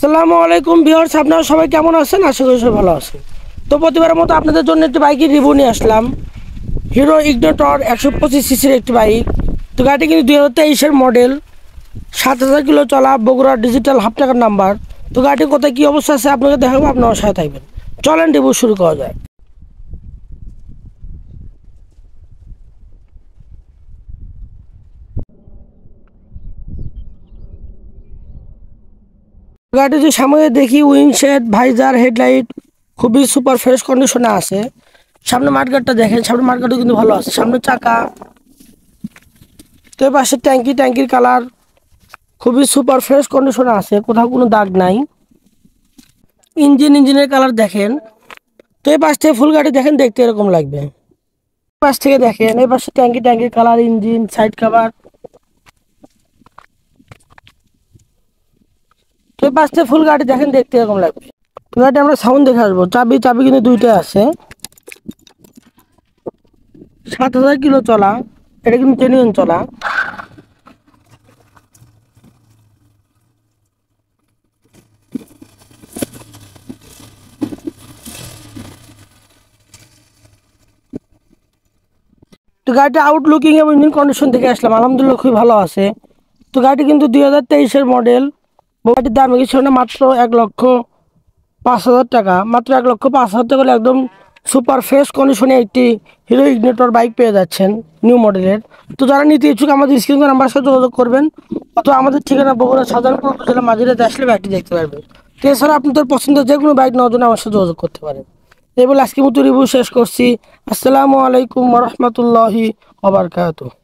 আসসালামু আলাইকুম ভিউয়ার্স, আপনারা সবাই কেমন আছেন? আশা করি সবাই ভালো আছেন। তো প্রতিবারের মতো আপনাদের জন্য একটি বাইকের রিভিউ নিয়ে আসলাম। হিরো ইগনিটর 125 সিসির একটি বাইক। তো গাড়িটি কিন্তু 2023-এর মডেল, 7000 কিলো চলা, বগুড়া ডিজিটাল হাফ টাকার নাম্বার। তো গাড়িটি কোথায় কী অবস্থা আছে আপনাকে দেখাবো, আপনার সাথে থাকবেন। চলেন রিভিউ শুরু করা যায়। গাড়িটি যদি সামনে দেখি, উইন্ডশেড, ভাইজার, হেডলাইট খুবই সুপার ফ্রেশ কন্ডিশনে আছে। সামনে মাঠগাটটা দেখেন, সামনে মাঠগাটও কিন্তু ভালো আছে। সামনে চাকা, তো পাশে ট্যাঙ্কির কালার খুবই সুপার ফ্রেশ কন্ডিশনে আছে, কোথাও কোনো দাগ নাই। ইঞ্জিনের কালার দেখেন। তো এই পাশ থেকে ফুল গাড়ি দেখেন, দেখতে এরকম লাগবে। পাশ থেকে দেখেন, এই পাশে ট্যাঙ্কির কালার, ইঞ্জিন, সাইড কভার। তো এই পাশ থেকে ফুল গাড়ি দেখেন, দেখতে এরকম লাগবে। তো গাড়িটা আমরা সাউন্ড দেখে আসবো। চাবি কিন্তু দুইটা আছে। 7000 কিলো চলা, এটা কিন্তু জেনুইন চলা। তো গাড়িটা আউটলুকিং এবং ইঞ্জিন কন্ডিশন থেকে আসলাম, আলহামদুলিল্লাহ খুবই ভালো আছে। তো গাড়িটি কিন্তু 2023-এর মডেল। গাড়িটির দাম কিছু না, মাত্র 1,05,000 টাকা। মাত্র 1,05,000 টাকা হলে একদম সুপার ফ্রেশ কন্ডিশনে একটি হিরো ইগনিটর বাইক পেয়ে যাচ্ছেন, নিউ মডেলের। তো যারা নিতে ইচ্ছুক আমাদের স্ক্রিন নাম্বার সাথে যোগাযোগ করবেন, অথবা আমাদের ঠিকানা বগুড়া সাধারণপুর উপজেলা মাঝিরাতে আসলে বাইকটি দেখতে পারবেন। তো এছাড়া আপনাদের পছন্দের যে কোনো বাইক নেওয়ার জন্য আমার সাথে যোগাযোগ করতে পারেন। এই বলে আজকের মতো রিভিউ শেষ করছি। আসসালামু আলাইকুম ওয়া রাহমাতুল্লাহি ওয়া বারাকাতুহু।